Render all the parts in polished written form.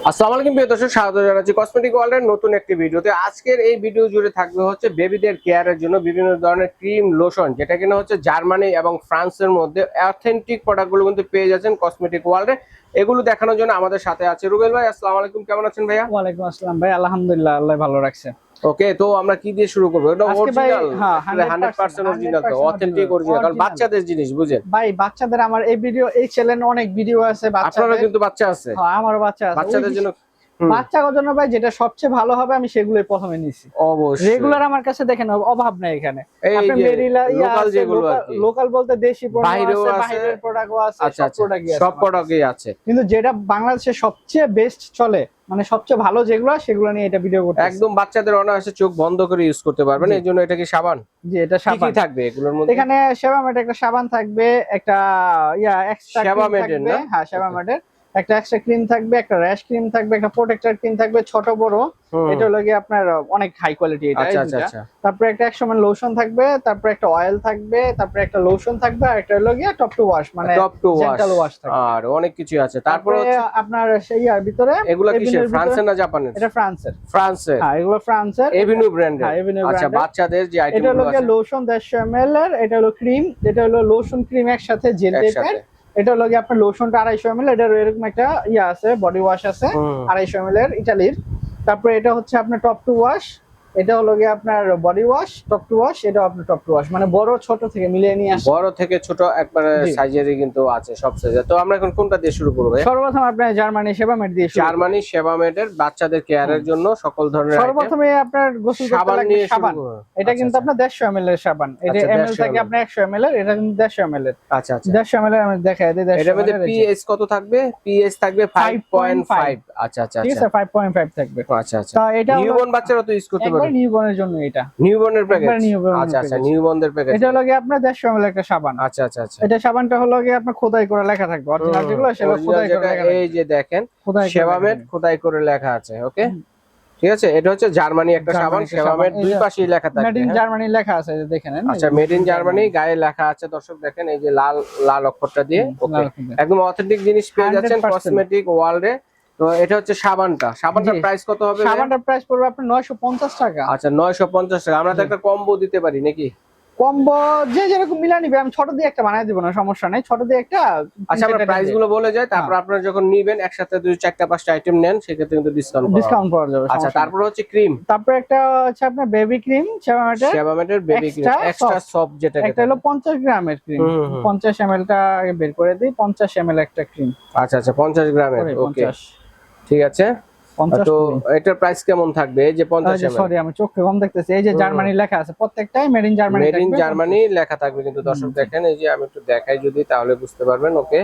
আসসালামু আলাইকুম প্রিয় দর্শক, স্বাগত জানাচ্ছি কসমেটিক ওয়ার্ল্ডের নতুন একটি ভিডিওতে। আজকের এই ভিডিও জুড়ে থাকবে হচ্ছে বেবিদের কেয়ারের জন্য বিভিন্ন ধরনের ক্রিম লোশন, যেটা কিনা হচ্ছে জার্মানি এবং ফ্রান্সের মধ্যে অথেন্টিক প্রোডাক্টগুলো কিন্তু পেয়ে যাচ্ছেন কসমেটিক ওয়ার্ল্ডে। এগুলো দেখানোর জন্য আমাদের সাথে আছে রুবেল ভাই। আসসালামু আলাইকুম, কেমন আছেন ভাইয়া? ওয়ালাইকুম আসসালাম ভাই, আলহামদুলিল্লাহ, আল্লাহ ভালো রাখছে। ওকে, তো আমরা কি দিয়ে শুরু করবো? এটা আজকে ভাই অরিজিনাল, হ্যাঁ 100% অরিজিনাল, তো অথেন্টিক অরিজিনাল, কারণ বাচ্চাদের জিনিস বুঝেন ভাই। বাচ্চাদের আমার এই ভিডিও, এই চ্যানেলে অনেক ভিডিও আছে বাচ্চাদের। আপনারও কিন্তু বাচ্চা আছে? হ্যাঁ, আমারও বাচ্চা আছে। বাচ্চাদের জন্য বাচ্চাদের জন্য ভাই যেটা সবচেয়ে ভালো হবে আমি সেগুলোই প্রথমে নিছি। অবশ্যই রেগুলার আমার কাছে দেখেন অভাব নাই এখানে। এই আপনি যে মেরিলা লোকাল যেগুলো আর কি, লোকাল বলতে দেশি প্রোডাক্ট বাইরেও আছে, আছে, বাইরের প্রোডাক্টও আছে, আচ্ছা সব আচ্ছা, প্রোডাক্টই আছে। সব প্রোডাক্টই আছে, কিন্তু যেটা বাংলাদেশে সবচেয়ে বেস্ট চলে, মানে সবচেয়ে ভালো যেগুলো, সেগুলো নিয়ে এটা ভিডিও করতে একদম বাচ্চাদের অনায়াসে চোখ বন্ধ করে ইউজ করতে পারবেন। এই জন্য এটা কি সাবান? জি, এটা কি সাবান থাকবে এগুলোর মধ্যে? এখানে সেবামেড একটা সাবান থাকবে, একটা এক্সট্রা সেবামেড এর থাকবে। না? হ্যাঁ, সেবামেডের একটা এক্সট্রা ক্রিম থাকবে, একটা র্যাশ ক্রিম থাকবে, একটা প্রোটেক্টর ক্রিম থাকবে, ছোট বড়। এটা হলো গিয়ে আপনার অনেক হাই কোয়ালিটি এটা। আচ্ছা আচ্ছা আচ্ছা, তারপরে একটা 100 ml লোশন থাকবে, তারপরে একটা অয়েল থাকবে, তারপরে একটা লোশন থাকবে, আর একটা হলো গিয়ে টপ টু ওয়াশ, মানে টপ টু জেন্টাল ওয়াশ থাকবে। আর অনেক কিছু আছে। তারপরে আপনার সেই আর ভিতরে এগুলা কিসের, ফ্রান্সের না জাপানের? এটা ফ্রান্সের। ফ্রান্সের, হ্যাঁ, এগুলো ফ্রান্সের, এভিনিউ ব্র্যান্ডের। হ্যাঁ, এভিনিউ আচ্ছা, ব্র্যান্ডের। বাচ্চাদের যে এটা আইটেমগুলো হলো গিয়ে আছে, লোশন 150 ml এর, এটা হলো ক্রিম, এটা হলো লোশন ক্রিম একসাথে জেল টাইপের। একসাথে। এটা হলো গিয়ে আপনার লোশনটা 250 ml, এটার এরকম একটা আছে, বডি ওয়াশ আছে 250 ml এর ইতালির। তারপরে এটা হচ্ছে আপনার টপ টু ওয়াশ, এটা হলো গিয়ে আপনার body wash, top to wash, এটা আপনার টপ টু ওয়াশ, মানে বড় ছোট থেকে মিলিয়ে নিয়ে আসে। বড় থেকে ছোট একবারে জি। সাইজেরই কিন্তু আছে, সব সাইজের। তো আমরা এখন কোনটা দিয়ে শুরু করব? সর্বপ্রথম আপনার জার্মানি সেবামেড দিয়ে শুরু করব। জার্মানি সেবামেডের বাচ্চাদের কেয়ারের জন্য সকল ধরনের আইটেম। সর্বপ্রথমে আপনার গোসল করতে সাবান লাগবে নিয়ে শুরু সাবান। করব। এটা কিন্তু আচ্ছা, আপনার 150 ml এর সাবান। এটা আচ্ছা, ml 150 থাকে আপনার 100 ml এর, এটা কিন্তু 150 ml এর। আচ্ছা আচ্ছা, 150 ml এর আমি দেখাই দিই। 150 এটার মধ্যে ml এর পিএইচ কত থাকবে? পিএইচ থাকবে 5.5। আচ্ছা আচ্ছা ঠিক আচ্ছা, আছে, 5.5 থাকবে। আচ্ছা আচ্ছা। তো এটা নিউবর্ন বাচ্চারা তো ইউজ করতে একবার পারবে? নিউবর্নের জন্য এটা। নিউবর্নের প্যাকেজ? একবার newborn এর আচ্ছা আচ্ছা, package। নিউবর্নের প্যাকেজ। এটা হলো গিয়ে আপনার 150 ml একটা সাবান। আচ্ছা আচ্ছা আচ্ছা, এটা সাবানটা হলো গিয়ে আপনার খোদাই করে লেখা থাকবে, অরিজিনাল যেগুলো সেগুলো Original খোদাই করে যেটা, লেখা থাকবে। এই যে দেখেন খোদাই করে সেবামেড লেখা খোদাই করে লেখা আছে। ওকে, ঠিক আছে। এটা হচ্ছে জার্মানি একটা সাবান, জার্মানি একটা সেবামেড সাবান। দুই পাশেই লেখা থাকবে। মেড থাকবে। ইন হ্যাঁ? জার্মানি লেখা আছে, যে দেখে নেন। আচ্ছা, মেড ইন জার্মানি গায়ে লেখা আছে। দর্শক দেখেন, এই যে লাল লাল অক্ষরটা দিয়ে। ওকে, একদম অথেন্টিক জিনিস পেয়ে যাচ্ছেন 100% কসমেটিক ওয়ার্ল্ডে। তো এটা হচ্ছে সাবানটার জি। প্রাইস কত হবে? সাবানটার প্রাইস পড়বে আপনার 950 টাকা। আচ্ছা, 950 টাকা। আমরা তো একটা কম্বো দিতে পারি নাকি? কম্বো যে যেরকম মিলা নিবে, আমি ছোট দিয়ে একটা বানাই দিব না, সমস্যা নাই, ছোট দিয়ে একটা। আচ্ছা, আমরা প্রাইস গুলো বলে যাই, তারপর আপনারা যখন নিবেন একসাথে 2 4টা 5টা আইটেম নেন, সেক্ষেত্রে কিন্তু ডিসকাউন্ট পাওয়া যাবে। আচ্ছা, তারপর হচ্ছে ক্রিম। তারপর একটা হচ্ছে আপনার বেবি ক্রিম, সেবামেডের বেবি ক্রিম এক্সট্রা সফট, যেটা একটা হলো 50 গ্রামের ক্রিম। 50 ml টা আগে বের করে দিই। 50 ml একটা ক্রিম। আচ্ছা আচ্ছা, 50 গ্রামের। ওকে, ঠিক আছে। তো এটার প্রাইস কেমন থাকবে? এই যে 50 ml, সরি আমি চোখে কম দেখতেছি। এই যে জার্মানি লেখা আছে, প্রত্যেকটাই made in Germany made in থাকবে। জার্মানি লেখা থাকবে কিন্তু। দর্শক দেখেন, এই যে আমি একটু দেখাই যদি, তাহলে বুঝতে পারবেন। ওকে,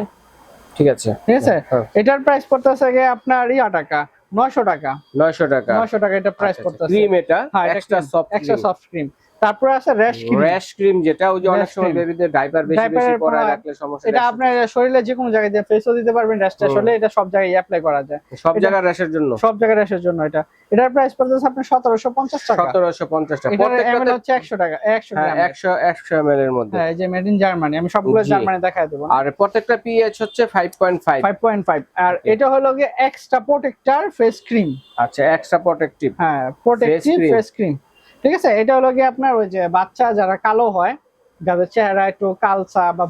ঠিক আছে, ঠিক আছে। হ্যাঁ। এটার প্রাইস পড়তেছে গিয়ে আপনার টাকা 900 টাকা। 900 টাকা। 900 টাকা এটা প্রাইস পড়তেছে। ক্রিম এটা হ্যাঁ, extra soft, extra soft cream. তারপরে আছে র্যাশ ক্রিম। র্যাশ ক্রিম, যেটা ওই যে অনেক সময় বেবিদের ডাইপার বেশি বেশি পরায় রাখলে সমস্যা। এটা আপনার শরীরে যে কোনো জায়গায় দিয়ে ফেসও দিতে পারবেন। র্যাশটা আসলে এটা সব জায়গায় অ্যাপ্লাই করা যায়, সব জায়গায় র্যাশের জন্য। সব জায়গায় র্যাশের জন্য এটা। এটার প্রাইস পড়তেছে আপনার 1750 টাকা। 1750 টাকা। এটার ml হচ্ছে 100 টাকা, 100 হ্যাঁ, গ্রাম। 100 ml এর মধ্যে। হ্যাঁ, এই যে মেড ইন জার্মানি, আমি সবগুলো জার্মানি দেখায় দেব। আর প্রত্যেকটা পিএইচ হচ্ছে 5.5। 5.5। আর এটা হলো গিয়ে এক্সট্রা প্রোটেক্টর ফেস ক্রিম। আচ্ছা, এক্সট্রা প্রোটেক্টিভ। হ্যাঁ, প্রোটেক্টিভ ফেস ক্রিম। ঠিক আছে। এটা হলো গিয়ে আপনার ওই যে বাচ্চা যারা কালো হয়, যাদের চেহারা একটু কালচা বা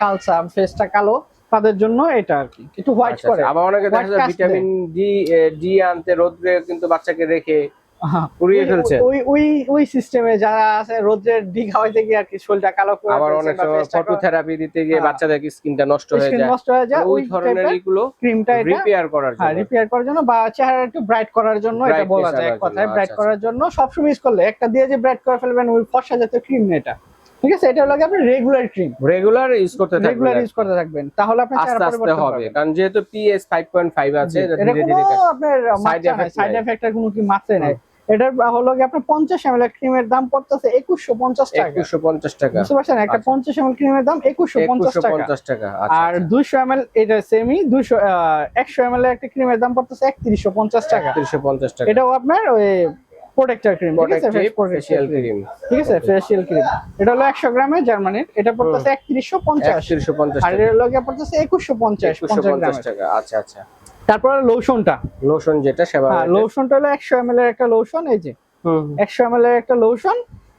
কালচা, ফেসটা কালো, তাদের জন্য এটা আর কি একটু হোয়াইট করে। আবার অনেকে দেখা যায় ভিটামিন ডি আনতে রোদ্রে কিন্তু বাচ্চাকে রেখে পুড়িয়ে ফেলছে। ওই সিস্টেমে যারা আছে, রোদ্রের ডি খাওয়াইতে গিয়ে আর কি শরীরটা কালো করে। আবার অনেক সময় ফটোথেরাপি দিতে গিয়ে বাচ্চাদের স্কিনটা নষ্ট হয়ে যায়। ওই ধরনের এগুলো ক্রিমটা রিপেয়ার করার জন্য। হ্যাঁ, রিপেয়ার করার জন্য বা চেহারা একটু ব্রাইট করার জন্য এটা বলা যায় এক কথায়। ব্রাইট করার জন্য সবসময় ইউজ করলে একটা দিয়ে যে ব্রাইট করে ফেলবেন, ওই ফর্সা জাতীয় ক্রিম না এটা। ঠিক আছে। এটা হলো আপনি রেগুলার ক্রিম, রেগুলার ইউজ করতে থাকবেন, তাহলে আপনার চেহারা পরিবর্তন হবে। কারণ যেহেতু পিএস 5.5 আছে, এটা ধীরে ধীরে আপনার সাইড এফেক্টের কোনো কি মাত্রা নাই। এটার হলো কি আপনার 50 ml ক্রিমের দাম পড়তেছে 2150 টাকা। 2150 টাকা, বুঝতে পারছেন? একটা 50 ml ক্রিমের দাম 2150 টাকা। আর 200 ml এটা সেমি 100 ml এর একটা ক্রিমের দাম পড়তেছে 3150 টাকা। 3150 টাকা। এটাও আপনার ওই প্রোটেক্টর ক্রিম, ঠিক আছে, ফেশিয়াল ক্রিম, ঠিক আছে, ফেশিয়াল ক্রিম। এটা হলো 100 গ্রামের জার্মানির, এটা পড়তেছে 3150, 3150 আর এর লগে পড়তেছে 2150 2150 টাকা। আচ্ছা আচ্ছা। তারপর লোশনটা, লোশন যেটা সেবা, হ্যাঁ লোশনটা হলো 100 ml এর একটা লোশন, এই যে 100 ml এর একটা লোশন,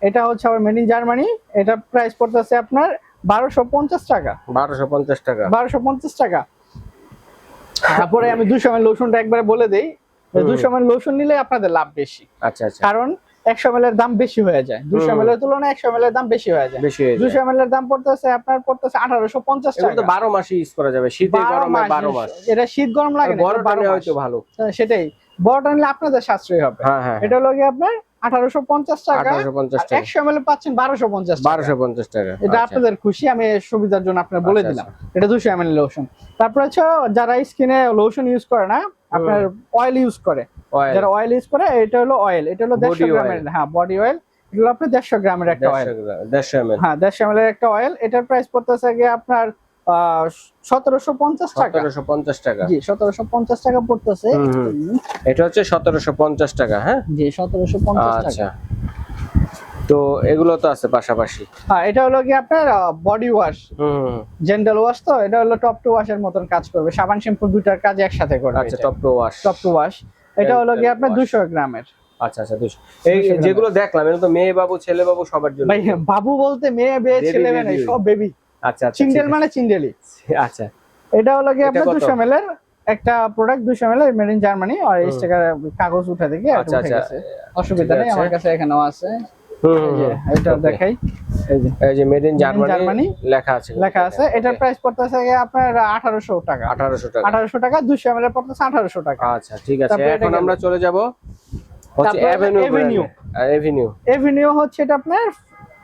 এটা হচ্ছে আবার মেড ইন জার্মানি। এটা প্রাইস পড়তেছে আপনার 1250 টাকা, 1250 টাকা, 1250 টাকা। তারপরে আমি 200 ml লোশনটা একবারে বলে দেই, 200 ml লোশন নিলে আপনাদের লাভ বেশি। আচ্ছা আচ্ছা। কারণ 100 ml এর দাম বেশি হয়ে যায়, 200 ml এর তুলনায় 100 ml এর দাম বেশি হয়ে যায়। 200 ml এর দাম পড়তেছে আপনার 1850 এটা তো টাকা। 12 মাস ইউজ করা যাবে, শীতে গরমে 12 মাস। এটা শীত গরম লাগে না, বড়টা নিলে হয়তো ভালো। সেটাই, বড়টা নিলে আপনাদের সাশ্রয় হবে। হ্যাঁ হ্যাঁ। এটা হলো কি আপনার 1850 টাকা, 1850 টাকা। 100 ml পাচ্ছেন 1250 টাকা। 1250 টাকা। এটা আপনাদের খুশি, আমি সুবিধার জন্য আপনার বলে আচ্ছা, দিলাম। এটা 200 ml লোশন। তারপর হচ্ছে যারা স্কিনে লোশন ইউজ করে না, আপনার অয়েল ইউজ করে, যারা অয়েল ইউজ করে, এটা হলো অয়েল, এটা হলো 150 গ্রামের, হ্যাঁ বডি অয়েল, এটা হলো আপনার 150 গ্রামের একটা অয়েল, 150 ml, হ্যাঁ 150 ml এর একটা অয়েল। এটার প্রাইস পড়তেছে গিয়ে আপনার 1750 টাকা। 1750 টাকা, জি 1750 টাকা পড়তেছে। এটা হচ্ছে 1750 টাকা। হ্যাঁ জি 1750 টাকা। আচ্ছা, তো এগুলো তো আছে পাশাপাশি। হ্যাঁ এটা হলো কি আপনার বডি ওয়াশ, জেন্টাল ওয়াশ, তো এটা হলো টপ টু ওয়াশের মতন কাজ করবে, সাবান শ্যাম্পু দুইটার কাজ একসাথে করবে। আচ্ছা, top to wash, top to wash, এটা হলো কি আপনার 200 গ্রামের। আচ্ছা আচ্ছা 200। এই যেগুলো দেখলাম এটা তো মেয়ে বাবু ছেলে বাবু সবার জন্য। ভাই বাবু বলতে মেয়ে বে ছেলে মেয়ে নাই, সব বেবি। আচ্ছা আচ্ছা, চিন্ডেল মানে চিন্ডেলি। আচ্ছা, এটা হলো কি আপনার 200 ml এর একটা প্রোডাক্ট, 200 ml এর মেড ইন জার্মানি, আর এই স্টিকার কাগজ উঠে দেখে এটা আচ্ছা উঠে আচ্ছা, গেছে, অসুবিধা নেই, আমার কাছে এখানেও আছে। এটা দেখাই, এই যে মেড ইন জার্মানি লেখা আছে, লেখা আছে। এটার প্রাইস পড়তেছে আপনার 1800 টাকা, 1800 টাকা, 1800 টাকা। 200 ml এর পড়তেছে 1800 টাকা। আচ্ছা ঠিক আছে। এখন আমরা চলে যাব হচ্ছে এভিনিউ হচ্ছে এটা আপনার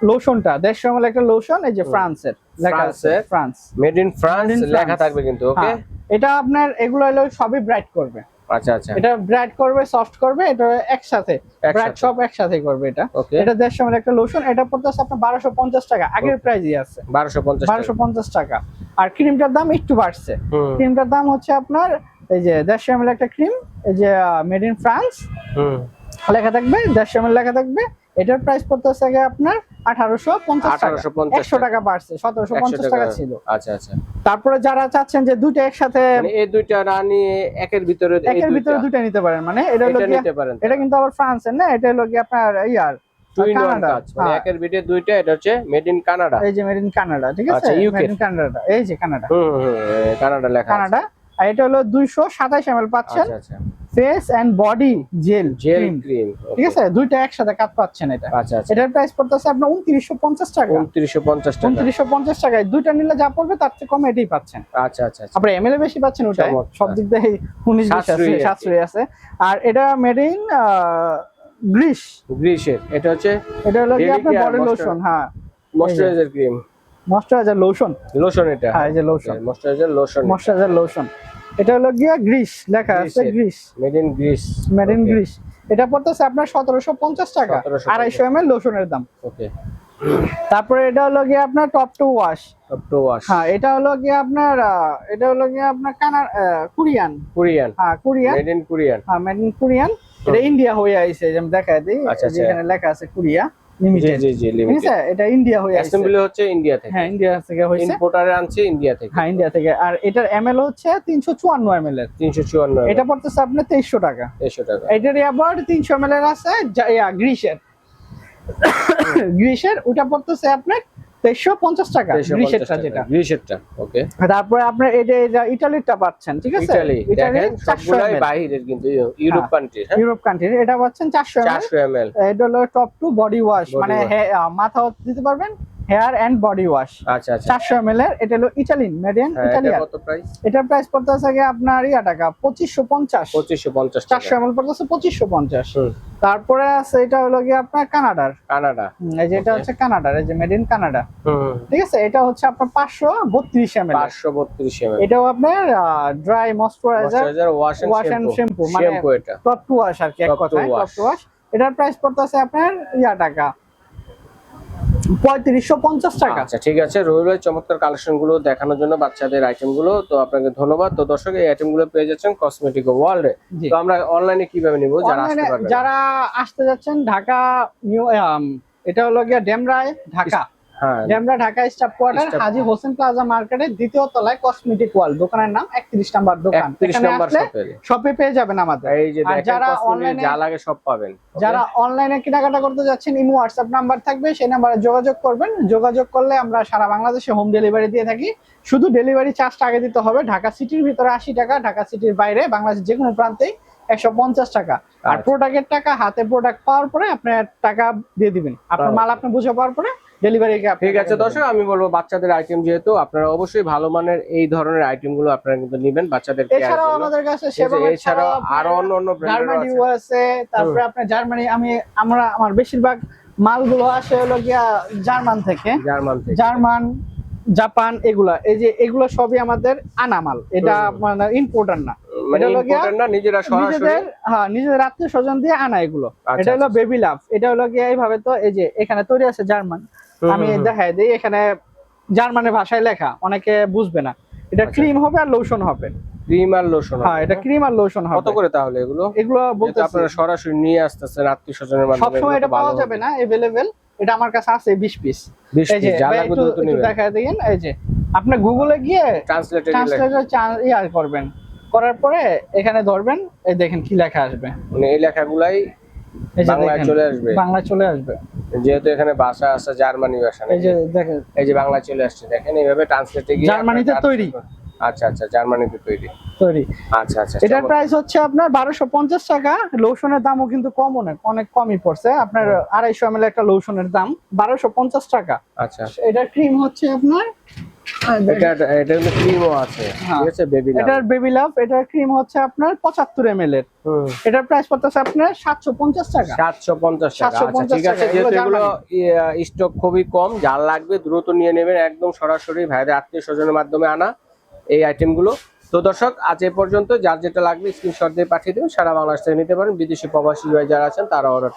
লোশনটা 150 ml একটা লোশন, এই যে ফ্রান্সের লেখা আছে, ফ্রান্স, মেড ইন ফ্রান্স লেখা থাকবে কিন্তু। ওকে, এটা আপনার এগুলো হলো সবই ব্রাইট করবে। আচ্ছা আচ্ছা, এটা ব্রাইট করবে, সফট করবে, এটা একসাথে ব্রাইট সব একসাথে করবে। এটা এটা 150 ml একটা লোশন, এটা পড়তেছে আপনার 1250 টাকা, আগের প্রাইসই আছে 1250 টাকা। আর ক্রিমটার দাম একটু বাড়ছে, ক্রিমটার দাম হচ্ছে আপনার এই যে 150 ml একটা ক্রিম, এই যে মেড ইন ফ্রান্স লেখা থাকবে, 150 ml লেখা থাকবে। এটার প্রাইস পড়তেছে আগে আপনার 1850 টাকা, 100 টাকা বাড়ছে, 1750 টাকা ছিল। আচ্ছা আচ্ছা। তারপরে যারা চাচ্ছেন যে দুটো একসাথে, মানে এই দুইটা না নিয়ে একের ভিতরে দুটো নিতে পারেন, মানে এটা হলো এটা কিন্তু আবার ফ্রান্সের না, এটা হলো কি আপনার ইয়ার কানাডা, মানে একের ভিতরে দুইটা, এটা হচ্ছে মেড ইন কানাডা, এই যে মেড ইন কানাডা, ঠিক আছে, মেড ইন কানাডা, এই যে কানাডা, কানাডা লেখা, কানাডা। আর এটা হলো 227 ml পাচ্ছেন, face and body gel cream, ঠিক আছে, দুইটা একসাথে কাজ পাচ্ছেন এটা। আচ্ছা আচ্ছা। এটার প্রাইস পড়তেছে আপনার 2950 টাকা, 2950 টাকা, 2950 টাকায় দুইটা নিলে যা পড়বে তার চেয়ে কম এটাই পাচ্ছেন। আচ্ছা আচ্ছা, আপনি এমএল বেশি পাচ্ছেন, ওটা সব দিক দিয়ে 19 সাশ্রয়ী আছে। আর এটা মেড ইন গ্রিসের, এটা হলো কি আপনার বডি লোশন, হ্যাঁ ময়শ্চারাইজার ক্রিম, ময়শ্চারাইজার লোশন, এটা, হ্যাঁ এই যে লোশন, ময়শ্চারাইজার লোশন। এটা হলো গিয়া গ্রিস লেখা আছে, গ্রিস, মেড ইন গ্রিস। এটা পড়তেছে আপনার 1750 টাকা, 250 ml লোশনের দাম। ওকে। তারপরে এটা হলো গিয়া আপনার টপ টু ওয়াশ, হ্যাঁ এটা হলো গিয়া আপনার কোরিয়ান, হ্যাঁ কোরিয়ান, মেড ইন কোরিয়ান, হ্যাঁ মেড ইন কোরিয়ান। এটা ইন্ডিয়া হয়ে আইছে, যেমন দেখায় দিই, যেখানে লেখা আছে কোরিয়া লিমিটেড, ঠিক আছে, এটা ইন্ডিয়া হয়ে আইছে, অ্যাসেম্বলি হচ্ছে ইন্ডিয়া থেকে, হ্যাঁ ইন্ডিয়া থেকে হইছে, ইম্পোর্টারে আনছে ইন্ডিয়া থেকে, হ্যাঁ ইন্ডিয়া থেকে। আর এটার এমএল হচ্ছে 354 ml এর, 354, এটা পড়তেছে আপনার 2300 টাকা, 2300 টাকা। এটার আবার 300 ml এর আছে গ্রিসের, ওটা পড়তেছে আপনার 2350 টাকা, গ্রিসেরটা, ওকে। তারপরে আপনার এই যে ইতালিটা পাচ্ছেন, ঠিক আছে, ইতালি সবগুলাই বাইরের কিন্তু ইউরোপ কান্ট্রি, এটা পাচ্ছেন 400 ml। এটা হলো টপ টু বডি ওয়াশ, মানে মাথা দিতে পারবেন, হেয়ার এন্ড বডি ওয়াশ। আচ্ছা আচ্ছা, 400 ml এর। এটা হলো ইটালিয়ান, মেড ইন ইটালিয়ান। কত প্রাইস? এটার প্রাইস পড়তেছে আপনার টাকা 2550, 400 ml পড়তেছে 2550। তারপরে আছে এটা হলো কি আপনার কানাডার, এই যে এটা হচ্ছে কানাডার, এই যে মেড ইন কানাডা, ঠিক আছে। এটা হচ্ছে আপনার 532 ml, এটাও আপনার dry moisturiser wash and shampoo, মানে টপ টু ওয়াশ আর কি, এক কথায় টপ টু ওয়াশ। এটার প্রাইস পড়তেছে আপনার টাকা 3550 টাকা। আচ্ছা ঠিক আছে, রবির ভাই চমৎকার কালেকশন গুলো দেখানোর জন্য বাচ্চাদের আইটেম গুলো, তো আপনাকে ধন্যবাদ। তো দর্শক এই আইটেম গুলো পেয়ে যাচ্ছেন কসমেটিক ওয়ার্ল্ডে। জি। তো আমরা অনলাইনে কিভাবে নিব যারা আসতে অনলাইনে পারবে? যারা আসতে যাচ্ছেন ঢাকা নিউ এটা হলো গিয়া ডেমরায় ঢাকা, হ্যাঁ Demra Dhaka staff quarter staff- Haji Hossain plaza মার্কেটের দ্বিতীয় তলায় কসমেটিক ওয়ার্ল্ড, দোকানের নাম 31 নাম্বার দোকান। 31 এখানে নাম্বার আসলে শপে শপে পেয়ে যাবেন আমাদের। এই যে আর দেখেন যারা কসমেটিক অনলাইনে যা লাগে সব পাবেন। যারা অনলাইনে কেনাকাটা করতে যাচ্ছেন ইমো হোয়াটসঅ্যাপ নাম্বার থাকবে, সেই নাম্বারে যোগাযোগ করবেন। যোগাযোগ করলে আমরা সারা বাংলাদেশে হোম ডেলিভারি দিয়ে থাকি। শুধু ডেলিভারি চার্জটা আগে দিতে হবে। ঢাকা সিটির ভিতরে 80 টাকা, ঢাকা সিটির বাইরে বাংলাদেশের যে কোনো প্রান্তেই 150 টাকা। আর আচ্ছা। প্রোডাক্টের টাকা হাতে প্রোডাক্ট পাওয়ার পরে আপনার টাকা দিয়ে দিবেন। আপনার মাল আপনি বুঝে পাওয়ার পরে ডেলিভারি ঠিক আছে দর্শক, আমি বলবো বাচ্চাদের আইটেম যেহেতু আপনারা অবশ্যই ভালো মানের এই ধরনের আইটেম গুলো আপনারা কিন্তু নেবেন বাচ্চাদের care এছাড়াও জন্য। আমাদের কাছে এছাড়াও আরো অন্য ব্র্যান্ডের জার্মানি আছে। ইউএসএ, তারপরে আপনার জার্মানি আমার বেশিরভাগ মালগুলো আসে হলো গিয়া জার্মান থেকে, জার্মান থেকে। জার্মান, জাপান, এগুলো সবই আমাদের আনা মাল। এটা মানে ইম্পোর্টার না, মানে এটা হলো গিয়া ইম্পোর্টার না, নিজেরা সরাসরি। নিজেদের আত্মীয় স্বজন দিয়ে আনা এগুলো। আচ্ছা, এটা হলো আচ্ছা। Baby love. এটা হলো গিয়া এইভাবে, তো এই যে এখানে তৈরি আছে জার্মান, আমি দেখাই দিই। এখানে জার্মানের ভাষায় লেখা, অনেকে বুঝবে না। এটা আচ্ছা। ক্রিম হবে আর লোশন হবে। ক্রিম আর লোশন। হ্যাঁ, এটা ক্রিম আর লোশন হবে। কত করে তাহলে এগুলো? এগুলো বলতে যেহেতু আপনারা সরাসরি নিয়ে আসতেছেন আত্মীয় স্বজনের মাধ্যমে, সবসময় এটা পাওয়া যাবে না अवेलेबल। এটা আমার কাছে আছে 20 পিস। 20 এই যে পিস যা ভাই লাগবে একটু দ্রুত নেবেন। দেখায় দিন। এই যে আপনি গুগলে গিয়ে ট্রান্সলেটর করবেন, করার পরে এখানে ধরবেন, এই দেখেন কি লেখা আসবে। মানে এই লেখাগুলাই এই যে বাংলায় দেখেন, চলে আসবে। বাংলায় চলে আসবে। যেহেতু এখানে ভাষা আছে জার্মানি ভাষা, এই যে দেখেন এই যে বাংলায় চলে আসছে, দেখেন এইভাবে ট্রান্সলেটে গিয়ে জার্মানিতে আপনার তৈরি। আচ্ছা আচ্ছা, জার্মানিতে তৈরি। তৈরি। আচ্ছা আচ্ছা, এটার প্রাইস হচ্ছে আপনার 1250 টাকা। লোশনের দামও কিন্তু অনেক কমই পড়ছে। আপনার 250 ml একটা লোশনের দাম 1250 টাকা। আচ্ছা। এটার ক্রিম হচ্ছে আপনার এটা কিন্তু ক্রিমও আছে, ঠিক আছে বেবি লাভ। এটার বেবি লাভ, এটার ক্রিম হচ্ছে আপনার 75 ml এর। এটার প্রাইস পড়তেছে আপনার 750 টাকা। 750 টাকা। আচ্ছা 750 ঠিক আছে, টাকা। যেহেতু এগুলো এগুলো স্টক খুবই কম, যার লাগবে দ্রুত নিয়ে নেবেন, একদম সরাসরি ভাইদের আত্মীয় স্বজনের মাধ্যমে আনা এই আইটেম গুলো। তো দর্শক আজ এ পর্যন্ত, যার যেটা লাগবে স্ক্রিনশট দিয়ে পাঠিয়ে দেবেন, সারা বাংলাদেশ থেকে নিতে পারেন। বিদেশি প্রবাসী ভাই যারা আছেন তারা অর্ডার